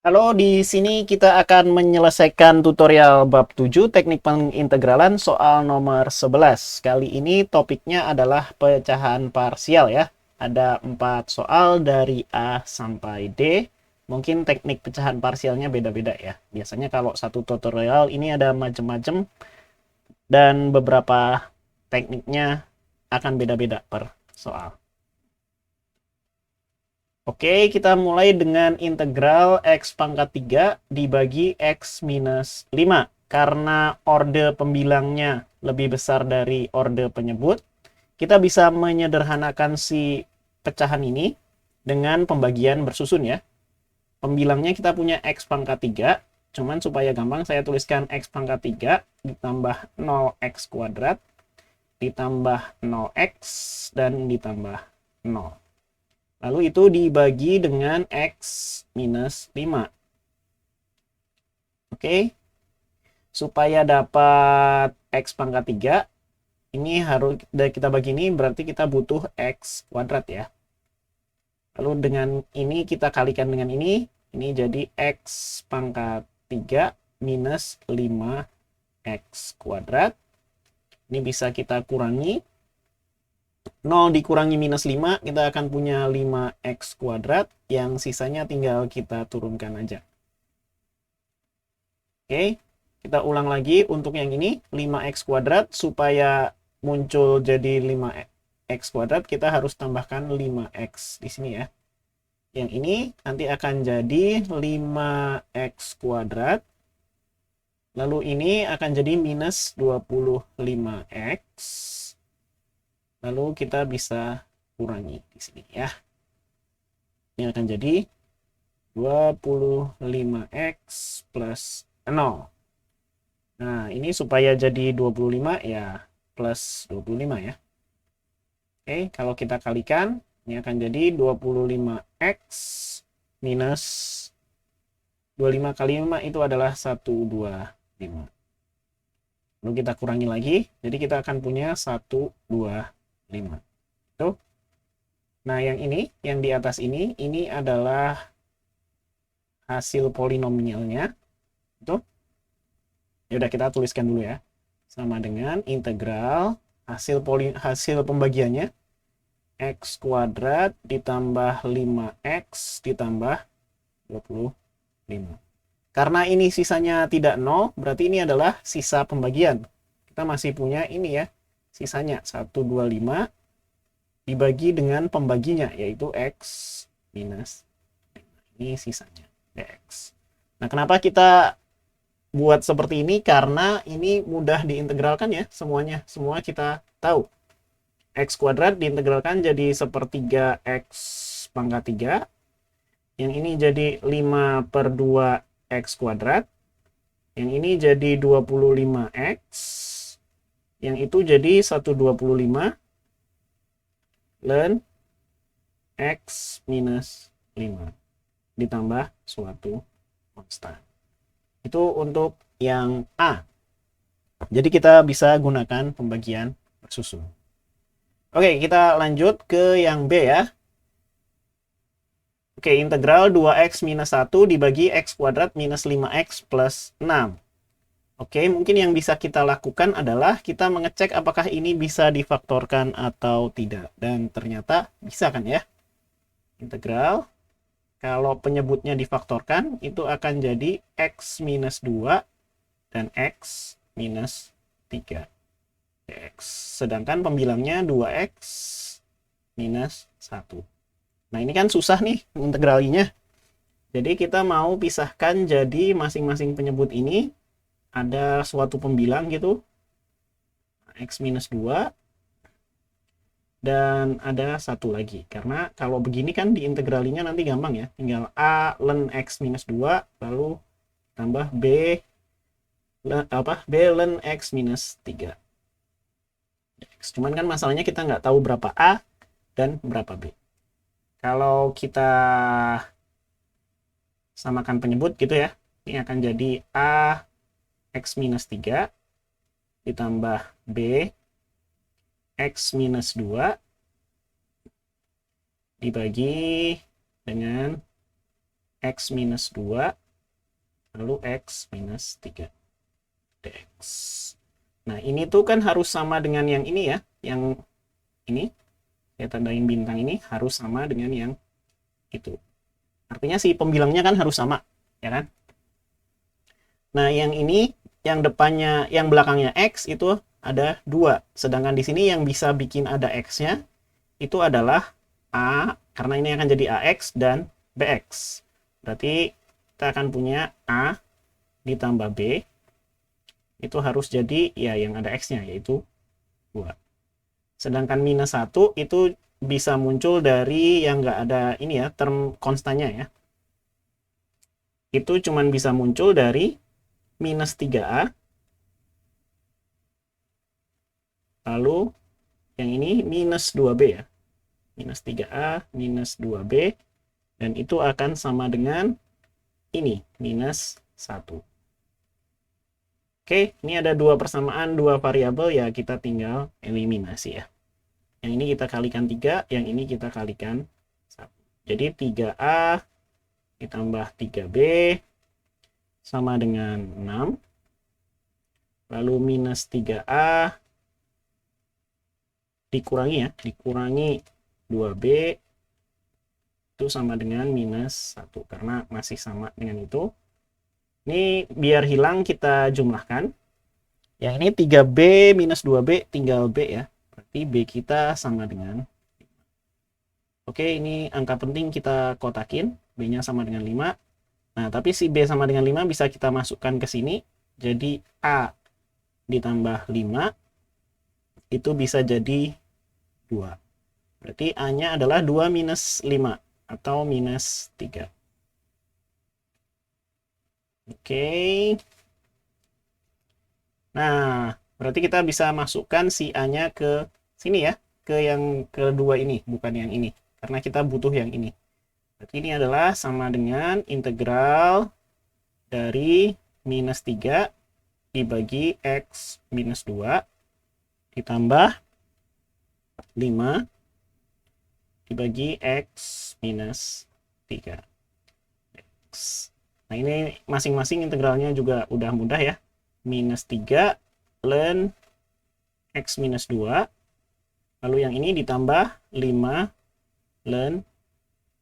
Halo, di sini kita akan menyelesaikan tutorial bab 7 teknik pengintegralan soal nomor 11. Kali ini topiknya adalah pecahan parsial ya. Ada 4 soal dari A sampai D. Mungkin teknik pecahan parsialnya beda-beda ya. Biasanya kalau satu tutorial ini ada macam-macam dan beberapa tekniknya akan beda-beda per soal. Oke, kita mulai dengan integral X pangkat 3 dibagi X minus 5. Karena orde pembilangnya lebih besar dari orde penyebut, kita bisa menyederhanakan si pecahan ini dengan pembagian bersusun ya. Pembilangnya kita punya X pangkat 3, cuman supaya gampang saya tuliskan X pangkat 3 ditambah 0x kuadrat, ditambah 0x, dan ditambah 0. Lalu itu dibagi dengan X minus 5. Oke. Supaya dapat X pangkat 3, ini harus kita bagi ini berarti kita butuh X kuadrat ya. Lalu dengan ini kita kalikan dengan ini jadi X pangkat 3 minus 5X kuadrat. Ini bisa kita kurangi. 0 dikurangi minus 5, kita akan punya 5x kuadrat, yang sisanya tinggal kita turunkan aja. Oke, kita ulang lagi untuk yang ini, 5x kuadrat, supaya muncul jadi 5x kuadrat, kita harus tambahkan 5x di sini ya. Yang ini nanti akan jadi 5x kuadrat, lalu ini akan jadi minus 25x, lalu kita bisa kurangi di sini ya. Ini akan jadi 25x plus 0. Nah, ini supaya jadi 25 ya plus 25 ya. Oke, kalau kita kalikan, ini akan jadi 25x minus 25 kali 5 itu adalah 125. Lalu kita kurangi lagi, jadi kita akan punya 125. Tuh. Nah, yang ini, yang di atas ini adalah hasil polinomialnya. Tuh. Ya udah kita tuliskan dulu ya. Sama dengan integral hasil pembagiannya x kuadrat ditambah 5x ditambah 25. Karena ini sisanya tidak 0, berarti ini adalah sisa pembagian. Kita masih punya ini ya, sisanya 125 dibagi dengan pembaginya, yaitu x minus 5. Ini sisanya, dx. Nah, kenapa kita buat seperti ini? Karena ini mudah diintegralkan ya, semuanya. Semua kita tahu. X kuadrat diintegralkan jadi sepertiga X pangkat 3. Yang ini jadi 5 per 2 X kuadrat. Yang ini jadi 25X. Yang itu jadi 125 ln X minus 5 ditambah suatu konstan. Itu untuk yang A. Jadi kita bisa gunakan pembagian bersusun. Oke, kita lanjut ke yang B ya. Oke, integral 2x minus 1 dibagi x kuadrat minus 5x plus 6. Oke, mungkin yang bisa kita lakukan adalah kita mengecek apakah ini bisa difaktorkan atau tidak. Dan ternyata bisa kan ya. Integral, kalau penyebutnya difaktorkan, itu akan jadi x minus 2 dan x minus 3. X. Sedangkan pembilangnya 2x minus 1. Nah, ini kan susah nih integralinya. Jadi kita mau pisahkan jadi masing-masing penyebut ini ada suatu pembilang gitu. X minus 2 dan ada satu lagi. Karena kalau begini kan diintegralinya nanti gampang ya. Tinggal A ln X minus 2 lalu tambah B ln X minus 3. Cuman kan masalahnya kita nggak tahu berapa A dan berapa B. Kalau kita samakan penyebut gitu ya, ini akan jadi A X minus 3 ditambah B X minus 2 dibagi dengan X minus 2, lalu X minus 3 dx. Nah, ini tuh kan harus sama dengan yang ini ya, yang ini, saya tandain bintang ini harus sama dengan yang itu. Artinya si pembilangnya kan harus sama, ya kan? Nah, yang ini, yang depannya, yang belakangnya X itu ada 2. Sedangkan di sini yang bisa bikin ada X-nya itu adalah A, karena ini akan jadi AX dan BX. Berarti kita akan punya A ditambah B, itu harus jadi ya yang ada X-nya, yaitu 2. Sedangkan minus 1 itu bisa muncul dari yang nggak ada ini ya, term konstannya ya. Itu cuman bisa muncul dari minus 3A, lalu yang ini minus 2B ya. Minus 3A, minus 2B, dan itu akan sama dengan ini, minus 1. Oke, ini ada 2 persamaan, 2 variabel, ya kita tinggal eliminasi ya. Yang ini kita kalikan 3, yang ini kita kalikan 1. Jadi 3A ditambah 3B sama dengan 6. Lalu minus 3A dikurangi ya, dikurangi 2B itu sama dengan minus 1, karena masih sama dengan itu. Ini biar hilang kita jumlahkan. Yang ini 3B minus 2B tinggal B ya. Berarti B kita sama dengan 5. Oke, ini angka penting kita kotakin. B-nya sama dengan 5. Nah, tapi si B sama dengan 5 bisa kita masukkan ke sini. Jadi A ditambah 5 itu bisa jadi 2. Berarti A-nya adalah 2 minus 5 atau minus 3. Oke. Nah, berarti kita bisa masukkan si A-nya ke sini ya, ke yang kedua ini, bukan yang ini. Karena kita butuh yang ini. Berarti ini adalah sama dengan integral dari minus 3 dibagi X minus 2 ditambah 5 dibagi X minus 3. X. Nah, ini masing-masing integralnya juga udah mudah ya. Minus 3 ln X minus 2. Lalu yang ini ditambah 5 ln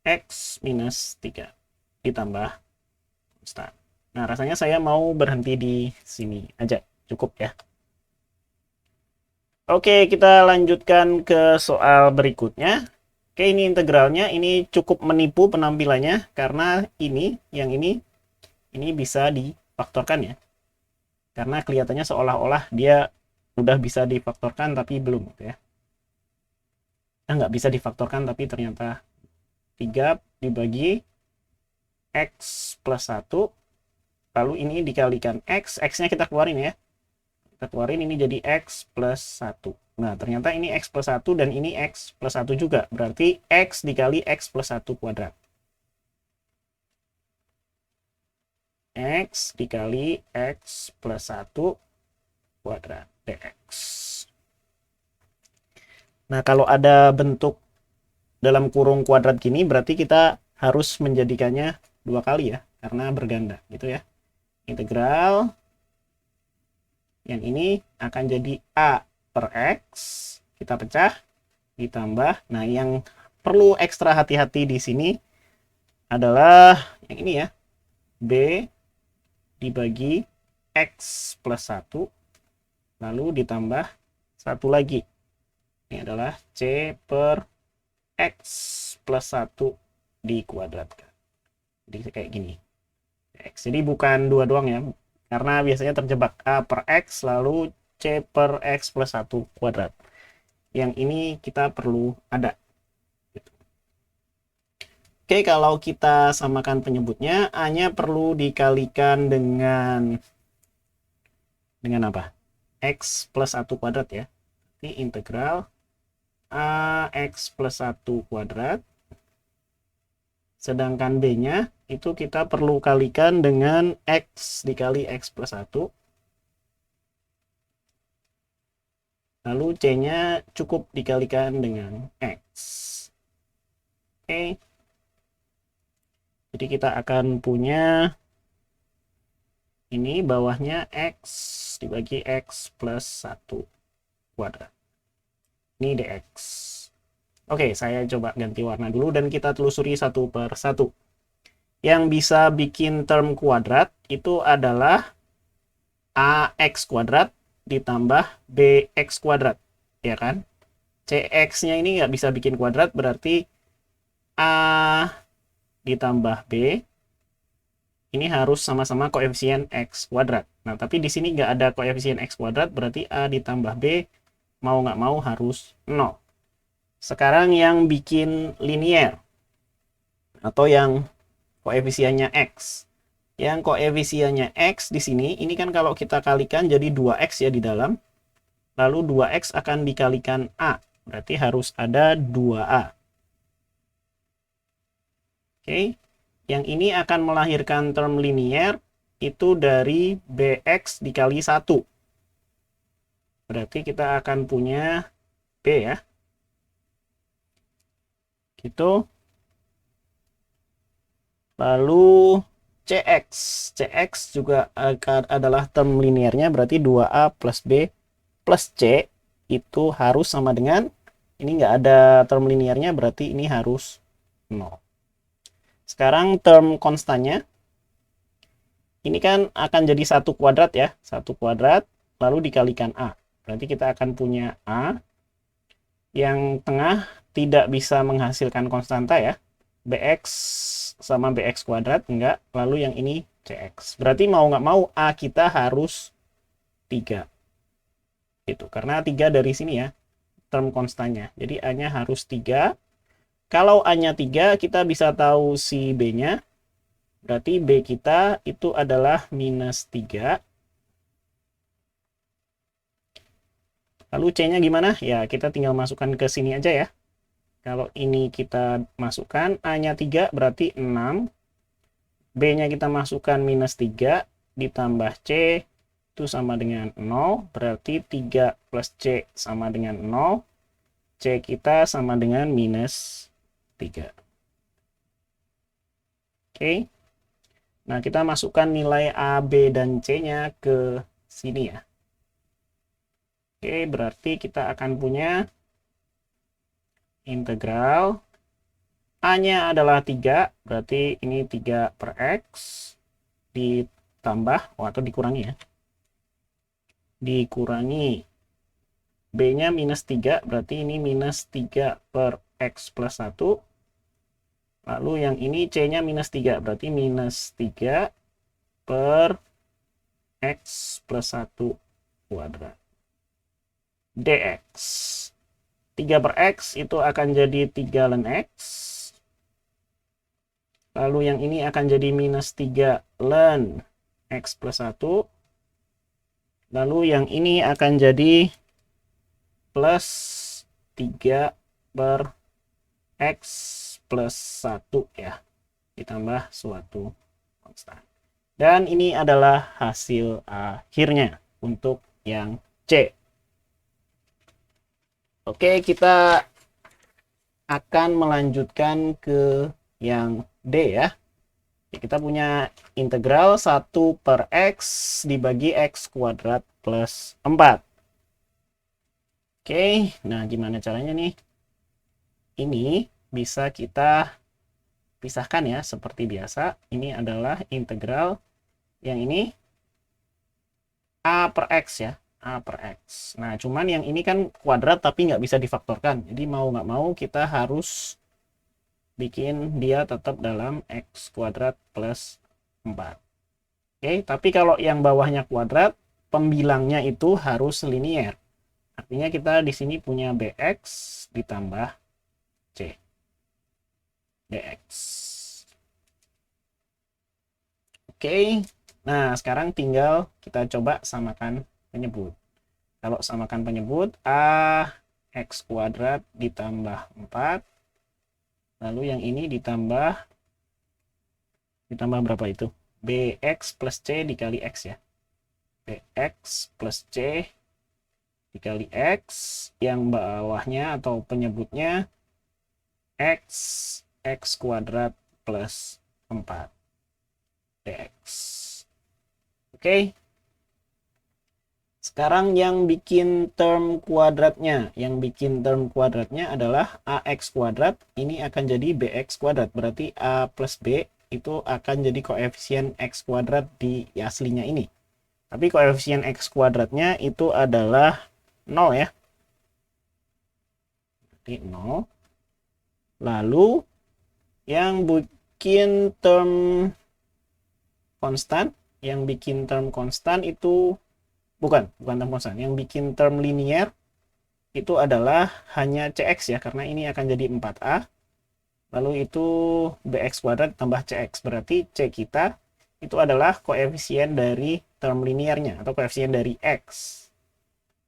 X minus 3. Ditambah konstan. Nah, rasanya saya mau berhenti di sini aja. Cukup ya. Oke, kita lanjutkan ke soal berikutnya. Oke, ini integralnya. Ini cukup menipu penampilannya. Karena ini, yang ini bisa difaktorkan ya. Karena kelihatannya seolah-olah dia udah bisa difaktorkan tapi belum gitu ya. Nah, nggak bisa difaktorkan tapi ternyata 3 dibagi X plus 1. Lalu ini dikalikan X. X-nya kita keluarin ya. Kita keluarin, ini jadi X plus 1. Nah, ternyata ini X plus 1 dan ini X plus 1 juga. Berarti X dikali X plus 1 kuadrat. X dikali X plus 1 kuadrat dx. Nah, kalau ada bentuk dalam kurung kuadrat gini, berarti kita harus menjadikannya 2 kali ya, karena berganda gitu ya. Integral yang ini akan jadi A per X, kita pecah, ditambah. Nah, yang perlu ekstra hati-hati di sini adalah yang ini ya, B dibagi X plus 1, lalu ditambah 1 lagi. Ini adalah C per X plus 1 dikuadratkan. Jadi kayak gini. X. Jadi bukan 2 doang ya, karena biasanya terjebak A per X lalu C per X plus 1 kuadrat. Yang ini kita perlu ada. Oke, kalau kita samakan penyebutnya, A-nya perlu dikalikan dengan apa? X plus 1 kuadrat ya. Ini integral AX plus 1 kuadrat. Sedangkan B-nya itu kita perlu kalikan dengan X dikali X plus 1. Lalu C-nya cukup dikalikan dengan X. Oke. Jadi kita akan punya ini bawahnya X dibagi X plus 1 kuadrat. Ini dx. Oke, saya coba ganti warna dulu dan kita telusuri satu per satu. Yang bisa bikin term kuadrat itu adalah ax kuadrat ditambah bx kuadrat, ya kan? Cx-nya ini nggak bisa bikin kuadrat, berarti a ditambah b ini harus sama-sama koefisien x kuadrat. Nah, tapi di sini nggak ada koefisien x kuadrat, berarti a ditambah b mau nggak mau harus 0. Sekarang yang bikin linier atau yang koefisiennya x. Yang koefisiennya x di sini, ini kan kalau kita kalikan jadi 2x ya di dalam. Lalu 2x akan dikalikan a. Berarti harus ada 2a. Oke. Yang ini akan melahirkan term linier itu dari bx dikali 1. Berarti kita akan punya b ya. Gitu. Lalu cx. Cx juga adalah term liniernya, berarti 2a plus b plus c itu harus sama dengan, ini nggak ada term liniernya, berarti ini harus 0. Sekarang term konstannya, ini kan akan jadi 1 kuadrat ya, 1 kuadrat, lalu dikalikan a. Berarti kita akan punya a, yang tengah tidak bisa menghasilkan konstanta ya, bx sama bx kuadrat, enggak. Lalu yang ini cx. Berarti mau nggak mau a kita harus 3. Itu karena 3 dari sini ya, term konstannya. Jadi a-nya harus 3. Kalau a-nya 3, kita bisa tahu si b-nya. Berarti b kita itu adalah minus 3. Lalu c-nya gimana? Ya, kita tinggal masukkan ke sini aja ya. Kalau ini kita masukkan, a-nya 3 berarti 6. B-nya kita masukkan minus 3 ditambah C itu sama dengan 0. Berarti 3 plus C sama dengan 0. C kita sama dengan minus 3. Oke. Nah, kita masukkan nilai A, B, dan C-nya ke sini ya. Oke, berarti kita akan punya integral A-nya adalah 3, berarti ini 3 per X ditambah, atau dikurangi ya. Dikurangi B-nya minus 3, berarti ini minus 3 per X plus 1. Lalu yang ini C-nya minus 3, berarti minus 3 per X plus 1 kuadrat. dx. 3 per X itu akan jadi 3 ln X. Lalu yang ini akan jadi minus 3 ln X plus 1. Lalu yang ini akan jadi plus 3 per X plus 1 ya. Ditambah suatu konstan. Dan ini adalah hasil akhirnya untuk yang C. Oke, kita akan melanjutkan ke yang D ya. Kita punya integral 1 per X dibagi X kuadrat plus 4. Oke, nah gimana caranya nih? Ini bisa kita pisahkan ya, seperti biasa. Ini adalah integral, yang ini A per X ya. A per X. Nah, cuman yang ini kan kuadrat tapi nggak bisa difaktorkan. Jadi mau nggak mau kita harus bikin dia tetap dalam X kuadrat plus 4. Oke, tapi kalau yang bawahnya kuadrat, pembilangnya itu harus linier. Artinya kita di sini punya BX ditambah C. DX. Oke, nah sekarang tinggal kita coba samakan penyebut. Kalau samakan penyebut, A X kuadrat ditambah 4. Lalu yang ini ditambah berapa itu? BX plus C dikali X ya. BX plus C dikali X. Yang bawahnya atau penyebutnya X kuadrat plus 4 dx. Oke. Sekarang yang bikin term kuadratnya. Yang bikin term kuadratnya adalah ax kuadrat. Ini akan jadi bx kuadrat. Berarti a plus b itu akan jadi koefisien x kuadrat di aslinya ini. Tapi koefisien x kuadratnya itu adalah 0 ya. Berarti 0. Lalu yang bikin term konstan. Yang bikin term konstan itu bukan term konstan. Yang bikin term linier itu adalah hanya cx ya, karena ini akan jadi 4a. Lalu itu bx kuadrat tambah cx. Berarti c kita itu adalah koefisien dari term liniernya atau koefisien dari x.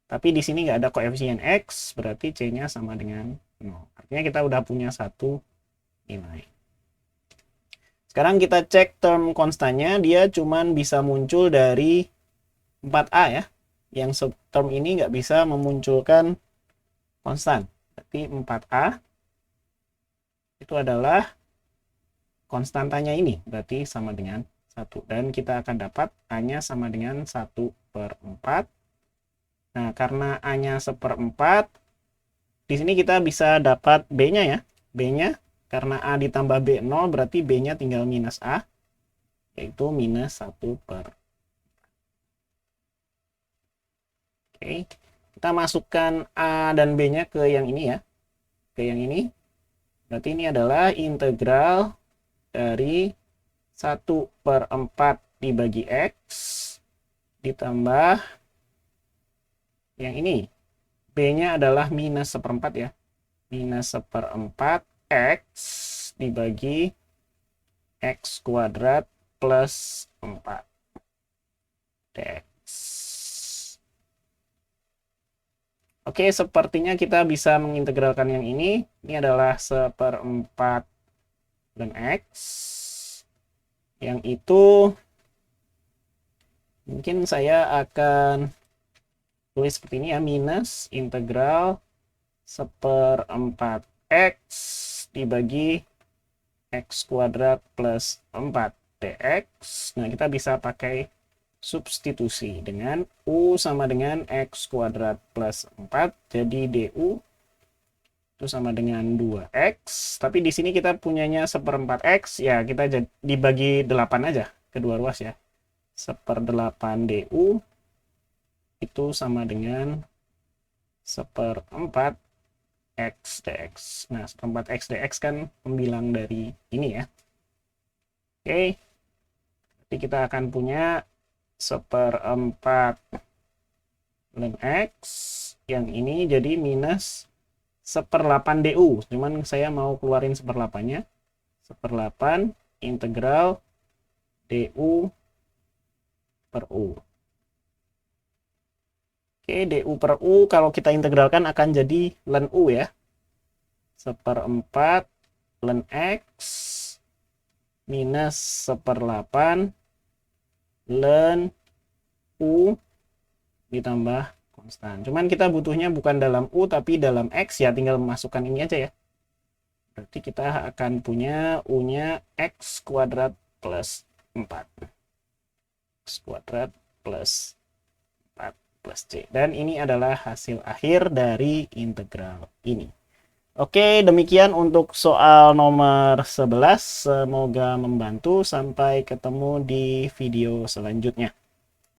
Tapi di sini nggak ada koefisien x, berarti c-nya sama dengan 0. Artinya kita udah punya satu nilai. Sekarang kita cek term konstannya, dia cuman bisa muncul dari 4a ya. Yang term ini nggak bisa memunculkan konstan. Berarti 4a itu adalah konstantanya ini. Berarti sama dengan 1. Dan kita akan dapat a-nya sama dengan 1/4. Nah, karena a-nya 1/4, di sini kita bisa dapat b-nya ya. B-nya, karena a ditambah b 0, berarti b-nya tinggal minus a, yaitu minus 1/4. Oke, kita masukkan a dan b-nya ke yang ini ya. Ke yang ini. Berarti ini adalah integral dari 1/4 dibagi x ditambah yang ini. B-nya adalah minus 1/4 ya. Minus 1/4 x dibagi x kuadrat plus 4 dx. Oke, sepertinya kita bisa mengintegralkan yang ini. Ini adalah 1/4 dan x. Yang itu mungkin saya akan tulis seperti ini ya. Minus integral 1/4 x dibagi x kuadrat plus 4 dx. Nah, kita bisa pakai substitusi dengan u sama dengan x kuadrat plus 4, jadi du itu sama dengan 2x. Tapi di sini kita punyanya 1/4 x, ya kita dibagi 8 aja, kedua ruas ya. 1/8 du itu sama dengan 1/4 x dx. Nah, 1/4 x dx kan pembilang dari ini ya. Oke, jadi kita akan punya 1/4 ln x, yang ini jadi minus 1/8 du. Cuman saya mau keluarin 1/8-nya. 1/8 integral du per u. Oke, du per u kalau kita integralkan akan jadi ln u ya. 1/4 ln x minus 1/8 ln u ditambah konstan. Cuman kita butuhnya bukan dalam u tapi dalam x ya, tinggal masukkan ini aja ya. Berarti kita akan punya u-nya x kuadrat plus 4. X kuadrat plus 4 plus c. Dan ini adalah hasil akhir dari integral ini. Oke, demikian untuk soal nomor 11. Semoga membantu. Sampai ketemu di video selanjutnya.